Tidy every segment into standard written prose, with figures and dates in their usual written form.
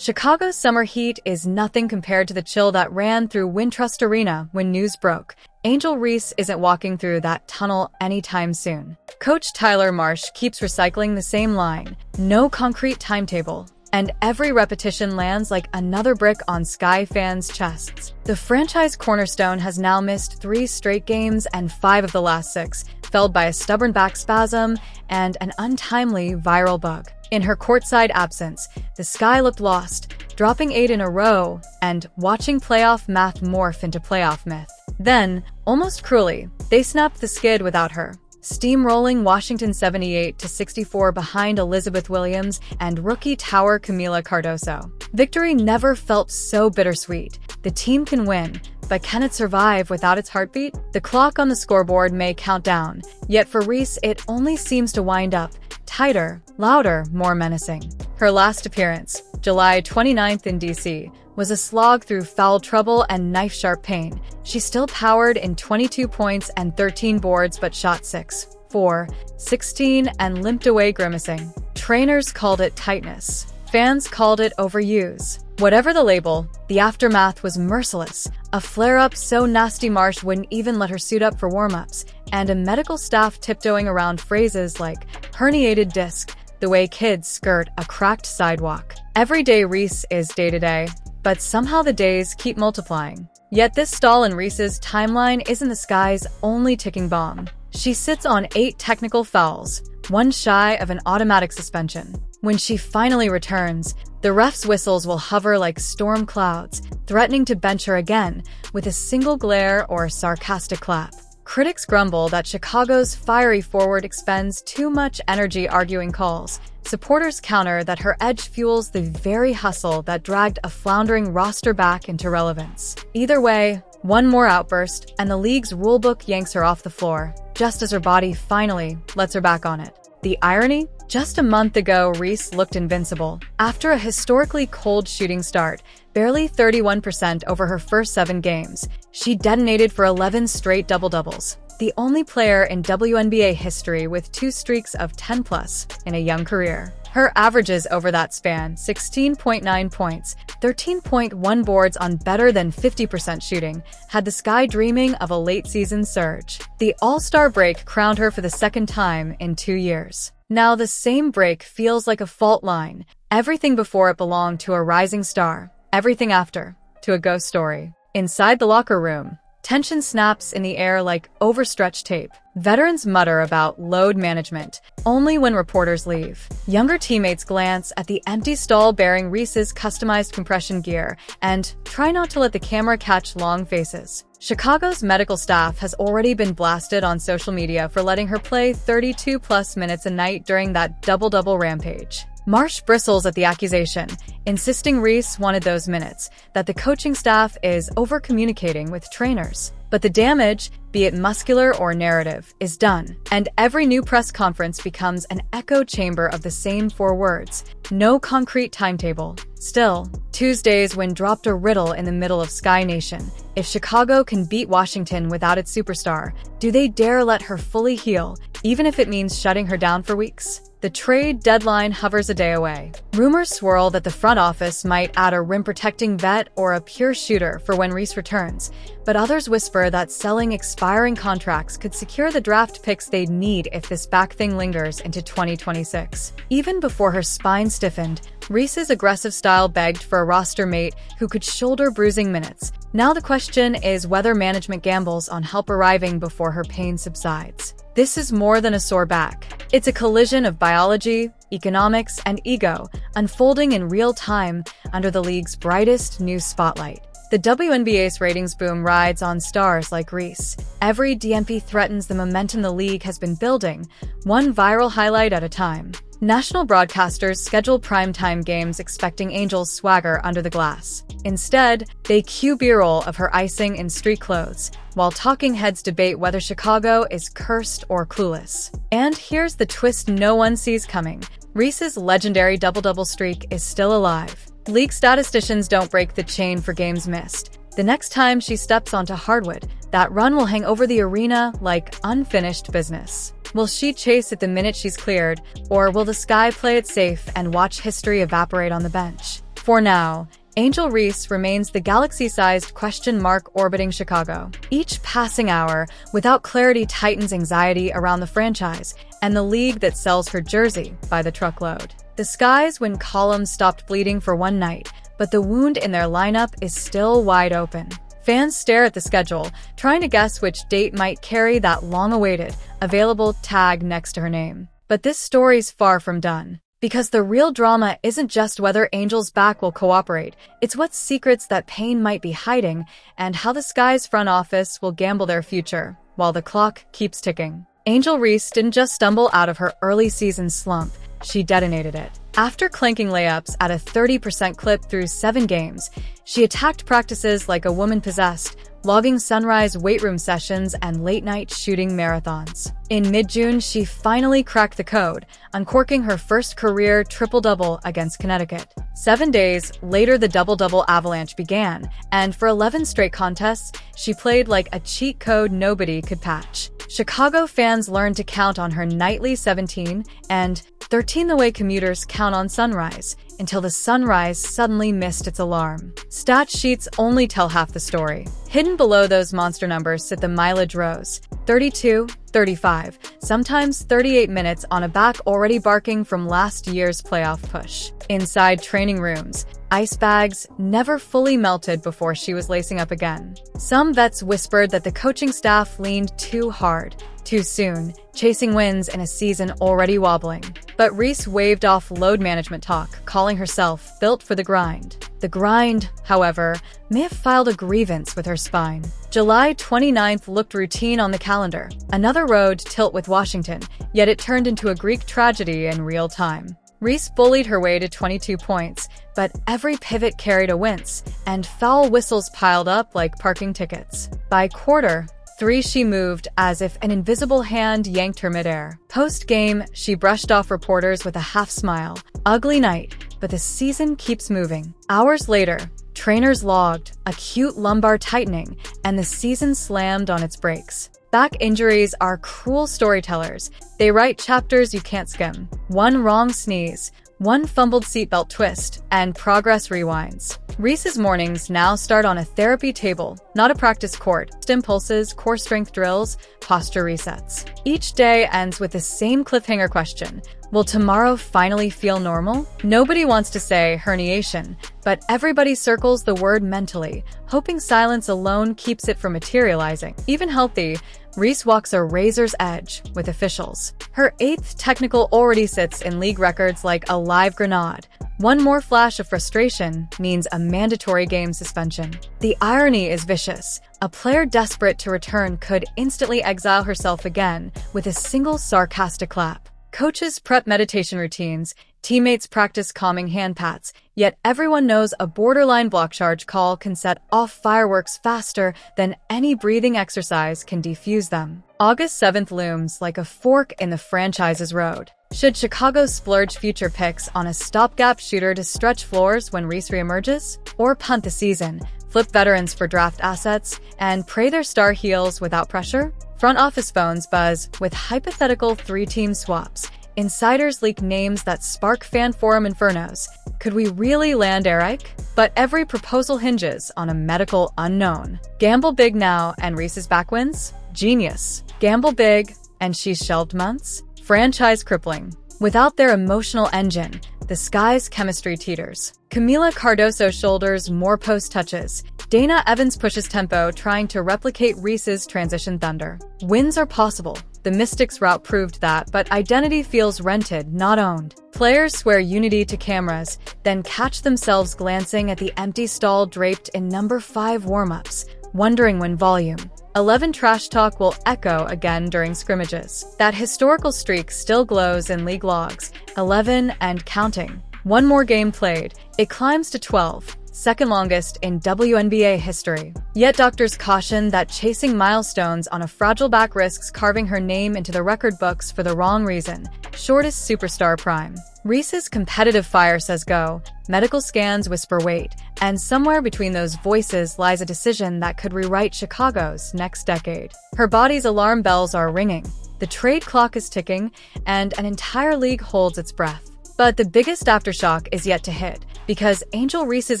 Chicago's summer heat is nothing compared to the chill that ran through Wintrust Arena when news broke. Angel Reese isn't walking through that tunnel anytime soon. Coach Tyler Marsh keeps recycling the same line, no concrete timetable, and every repetition lands like another brick on Sky fans' chests. The franchise cornerstone has now missed 3 straight games and 5 of the last 6, felled by a stubborn back spasm and an untimely viral bug. In her courtside absence, the Sky looked lost, dropping 8 in a row and watching playoff math morph into playoff myth. Then, almost cruelly, they snapped the skid without her, steamrolling Washington 78-64 behind Elizabeth Williams and rookie tower Camila Cardoso. Victory never felt so bittersweet. The team can win, but can it survive without its heartbeat? The clock on the scoreboard may count down, yet for Reese it only seems to wind up, tighter, louder, more menacing. Her last appearance, July 29th in DC, was a slog through foul trouble and knife-sharp pain. She still powered in 22 points and 13 boards but shot 6, 4, 16 and limped away grimacing. Trainers called it tightness. Fans called it overuse. Whatever the label, the aftermath was merciless. A flare-up so nasty Marsh wouldn't even let her suit up for warm-ups, and a medical staff tiptoeing around phrases like herniated disc, the way kids skirt a cracked sidewalk. Every day Reese is day-to-day, but somehow the days keep multiplying. Yet this stall in Reese's timeline isn't the Sky's only ticking bomb. She sits on 8 technical fouls, 1 shy of an automatic suspension. When she finally returns, the ref's whistles will hover like storm clouds, threatening to bench her again with a single glare or sarcastic clap. Critics grumble that Chicago's fiery forward expends too much energy arguing calls. Supporters counter that her edge fuels the very hustle that dragged a floundering roster back into relevance. Either way, one more outburst, and the league's rulebook yanks her off the floor, just as her body finally lets her back on it. The irony? Just a month ago, Reese looked invincible. After a historically cold shooting start, barely 31% over her first 7 games, she detonated for 11 straight double-doubles. The only player in WNBA history with 2 streaks of 10-plus in a young career. Her averages over that span, 16.9 points, 13.1 boards on better than 50% shooting, had the Sky dreaming of a late-season surge. The All-Star break crowned her for the second time in 2 years. Now the same break feels like a fault line. Everything before it belonged to a rising star. Everything after, to a ghost story. Inside the locker room, tension snaps in the air like overstretched tape. Veterans mutter about load management, only when reporters leave. Younger teammates glance at the empty stall bearing Reese's customized compression gear and try not to let the camera catch long faces. Chicago's medical staff has already been blasted on social media for letting her play 32-plus minutes a night during that double-double rampage. Marsh bristles at the accusation, insisting Reese wanted those minutes, that the coaching staff is over-communicating with trainers. But the damage, be it muscular or narrative, is done, and every new press conference becomes an echo chamber of the same 4 words. No concrete timetable. Still, Tuesday's win dropped a riddle in the middle of Sky Nation. If Chicago can beat Washington without its superstar, do they dare let her fully heal, even if it means shutting her down for weeks? The trade deadline hovers a day away. Rumors swirl that the front office might add a rim-protecting vet or a pure shooter for when Reese returns, but others whisper that selling expiring contracts could secure the draft picks they'd need if this back thing lingers into 2026. Even before her spine stiffened, Reese's aggressive style begged for a roster mate who could shoulder bruising minutes. Now the question is whether management gambles on help arriving before her pain subsides. This is more than a sore back. It's a collision of biology, economics, and ego, unfolding in real time under the league's brightest new spotlight. The WNBA's ratings boom rides on stars like Reese. Every DMP threatens the momentum the league has been building, one viral highlight at a time. National broadcasters schedule primetime games expecting Angel's swagger under the glass. Instead, they cue B-roll of her icing in street clothes, while talking heads debate whether Chicago is cursed or clueless. And here's the twist no one sees coming. Reese's legendary double-double streak is still alive. League statisticians don't break the chain for games missed. The next time she steps onto hardwood, that run will hang over the arena like unfinished business. Will she chase it the minute she's cleared, or will the Sky play it safe and watch history evaporate on the bench? For now, Angel Reese remains the galaxy-sized question mark orbiting Chicago. Each passing hour without clarity tightens anxiety around the franchise and the league that sells her jersey by the truckload. The skies when columns stopped bleeding for one night, but the wound in their lineup is still wide open. Fans stare at the schedule, trying to guess which date might carry that long-awaited, available tag next to her name. But this story's far from done. Because the real drama isn't just whether Angel's back will cooperate, it's what secrets that pain might be hiding and how the Sky's front office will gamble their future while the clock keeps ticking. Angel Reese didn't just stumble out of her early season slump, she detonated it. After clanking layups at a 30% clip through 7 games, she attacked practices like a woman possessed, logging sunrise weight room sessions and late-night shooting marathons. In mid-June, she finally cracked the code, uncorking her first career triple-double against Connecticut. 7 days later, the double-double avalanche began, and for 11 straight contests, she played like a cheat code nobody could patch. Chicago fans learned to count on her nightly 17 and 13 the way commuters count on sunrise, until the sunrise suddenly missed its alarm. Stat sheets only tell half the story. Hidden below those monster numbers sit the mileage rows: 32, 35, sometimes 38 minutes on a back already barking from last year's playoff push. Inside training rooms, ice bags never fully melted before she was lacing up again. Some vets whispered that the coaching staff leaned too hard, too soon, chasing wins in a season already wobbling. But Reese waved off load management talk, calling herself built for the grind. The grind, however, may have filed a grievance with her spine. July 29th looked routine on the calendar. Another road tilt with Washington, yet it turned into a Greek tragedy in real time. Reese bullied her way to 22 points, but every pivot carried a wince, and foul whistles piled up like parking tickets. By quarter 3, she moved as if an invisible hand yanked her midair. Post-game, she brushed off reporters with a half-smile. Ugly night, but the season keeps moving. Hours later, trainers logged acute lumbar tightening, and the season slammed on its brakes. Back injuries are cruel storytellers. They write chapters you can't skim. One wrong sneeze, one fumbled seatbelt twist, and progress rewinds. Reese's mornings now start on a therapy table, not a practice court. Impulses, core strength drills, posture resets. Each day ends with the same cliffhanger question: will tomorrow finally feel normal? Nobody wants to say herniation, but everybody circles the word mentally, hoping silence alone keeps it from materializing. Even healthy, Reese walks a razor's edge with officials. Her 8th technical already sits in league records like a live grenade. One more flash of frustration means a mandatory game suspension. The irony is vicious. A player desperate to return could instantly exile herself again with a single sarcastic clap. Coaches prep meditation routines, teammates practice calming hand pats, yet everyone knows a borderline block charge call can set off fireworks faster than any breathing exercise can defuse them. August 7th looms like a fork in the franchise's road. Should Chicago splurge future picks on a stopgap shooter to stretch floors when Reese reemerges? Or punt the season, flip veterans for draft assets, and pray their star heals without pressure? Front office phones buzz with hypothetical 3-team swaps. Insiders leak names that spark fan forum infernos. Could we really land Eric? But every proposal hinges on a medical unknown. Gamble big now and Reese's back wins? Genius. Gamble big and she's shelved months? Franchise crippling. Without their emotional engine, the Sky's chemistry teeters. Camila Cardoso shoulders more post touches. Dana Evans pushes tempo, trying to replicate Reese's transition thunder. Wins are possible. The Mystics' route proved that, but identity feels rented, not owned. Players swear unity to cameras, then catch themselves glancing at the empty stall draped in number 5 warm-ups, wondering when volume 11 trash talk will echo again during scrimmages. That historical streak still glows in league logs, 11 and counting. One more game played, it climbs to 12, second longest in WNBA history. Yet doctors caution that chasing milestones on a fragile back risks carving her name into the record books for the wrong reason. Shortest superstar prime. Reese's competitive fire says go, medical scans whisper wait, and somewhere between those voices lies a decision that could rewrite Chicago's next decade. Her body's alarm bells are ringing, the trade clock is ticking, and an entire league holds its breath. But the biggest aftershock is yet to hit. because Angel Reese's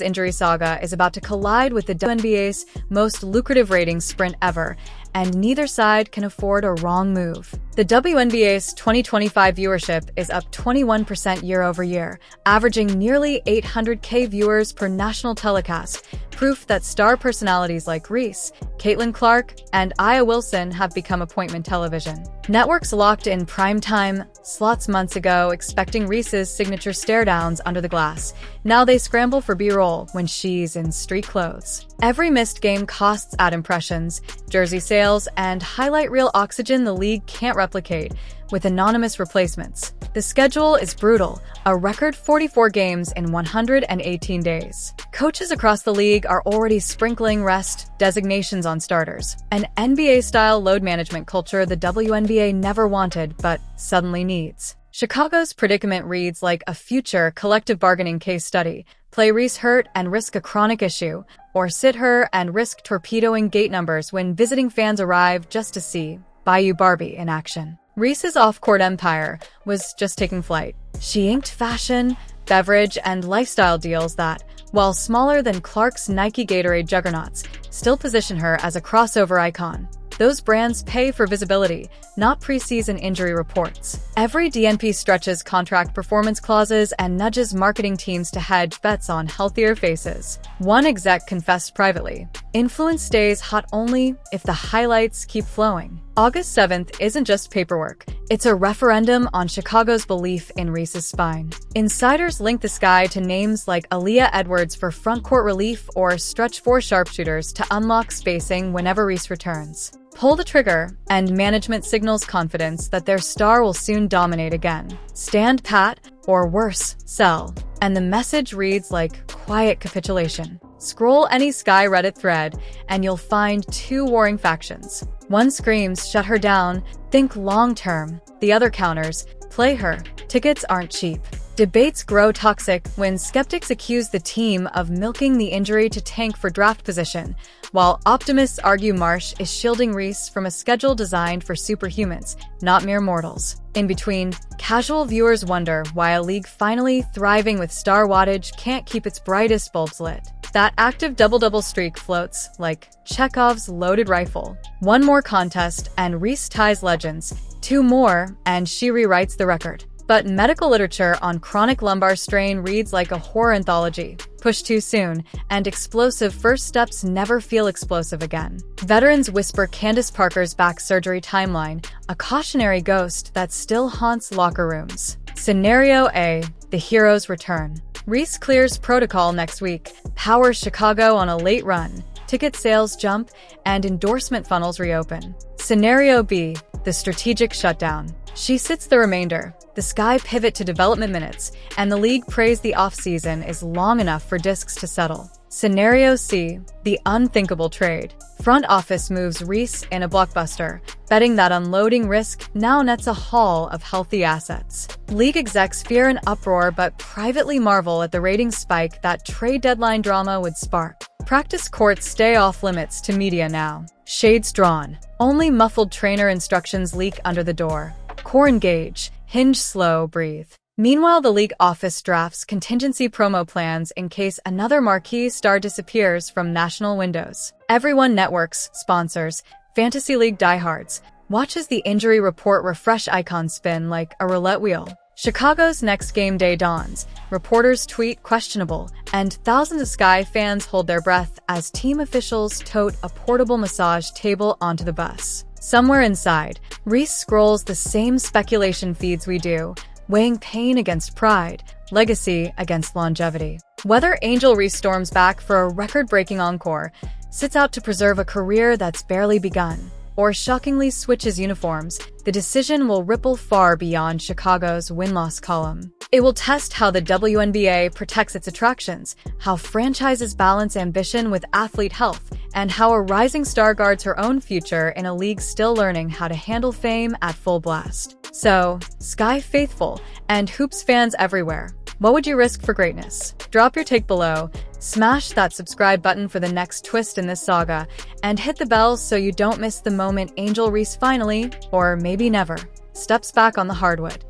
injury saga is about to collide with the WNBA's most lucrative ratings sprint ever, and neither side can afford a wrong move. The WNBA's 2025 viewership is up 21% year-over-year, averaging nearly 800K viewers per national telecast, proof that star personalities like Reese, Caitlin Clark, and Aya Wilson have become appointment television. Networks locked in primetime slots months ago, expecting Reese's signature stare-downs under the glass. Now they scramble for B-roll when she's in street clothes. Every missed game costs ad impressions, jersey sales, and highlight reel oxygen the league can't replicate with anonymous replacements. The schedule is brutal, a record 44 games in 118 days. Coaches across the league are already sprinkling rest designations on starters, an NBA-style load management culture the WNBA never wanted but suddenly needs. Chicago's predicament reads like a future collective bargaining case study. Play Reese hurt and risk a chronic issue, or sit her and risk torpedoing gate numbers when visiting fans arrive just to see Bayou Barbie in action. Reese's off-court empire was just taking flight. She inked fashion, beverage, and lifestyle deals that, while smaller than Clark's Nike Gatorade juggernauts, still position her as a crossover icon. Those brands pay for visibility, not preseason injury reports. Every DNP stretches contract performance clauses and nudges marketing teams to hedge bets on healthier faces. One exec confessed privately, influence stays hot only if the highlights keep flowing. August 7th isn't just paperwork, it's a referendum on Chicago's belief in Reese's spine. Insiders link the sky to names like Aaliyah Edwards for frontcourt relief or stretch four sharpshooters to unlock spacing whenever Reese returns. Pull the trigger, and management signals confidence that their star will soon dominate again. Stand pat, or worse, sell. And the message reads like quiet capitulation. Scroll any Sky Reddit thread, and you'll find two warring factions. One screams, shut her down, think long-term. The other counters, play her, tickets aren't cheap. Debates grow toxic when skeptics accuse the team of milking the injury to tank for draft position, while optimists argue Marsh is shielding Reese from a schedule designed for superhumans, not mere mortals. In between, casual viewers wonder why a league finally thriving with star wattage can't keep its brightest bulbs lit. That active double-double streak floats like Chekhov's loaded rifle. One more contest, and Reese ties legends. Two more, and she rewrites the record. But medical literature on chronic lumbar strain reads like a horror anthology. Push too soon, and explosive first steps never feel explosive again. Veterans whisper Candace Parker's back surgery timeline, a cautionary ghost that still haunts locker rooms. Scenario A, the hero's return. Reese clears protocol next week, powers Chicago on a late run, ticket sales jump, and endorsement funnels reopen. Scenario B, the strategic shutdown. She sits the remainder. The Sky pivot to development minutes, and the league prays the offseason is long enough for discs to settle. Scenario C, the unthinkable trade. Front office moves Reese in a blockbuster, betting that unloading risk now nets a haul of healthy assets. League execs fear an uproar but privately marvel at the ratings spike that trade deadline drama would spark. Practice courts stay off limits to media now. Shades drawn. Only muffled trainer instructions leak under the door. Core engage. Hinge slow, breathe. Meanwhile, the league office drafts contingency promo plans in case another marquee star disappears from national windows. Everyone networks, sponsors, fantasy league diehards, watches the injury report refresh icons spin like a roulette wheel. Chicago's next game day dawns. Reporters tweet questionable, and thousands of Sky fans hold their breath as team officials tote a portable massage table onto the bus. Somewhere inside, Reese scrolls the same speculation feeds we do, weighing pain against pride, legacy against longevity. Whether Angel Reese storms back for a record-breaking encore, sits out to preserve a career that's barely begun, or shockingly switches uniforms, the decision will ripple far beyond Chicago's win-loss column. It will test how the WNBA protects its attractions, how franchises balance ambition with athlete health, and how a rising star guards her own future in a league still learning how to handle fame at full blast. So, Sky faithful and hoops fans everywhere, what would you risk for greatness? Drop your take below, smash that subscribe button for the next twist in this saga, and hit the bell so you don't miss the moment Angel Reese finally, or maybe never, steps back on the hardwood.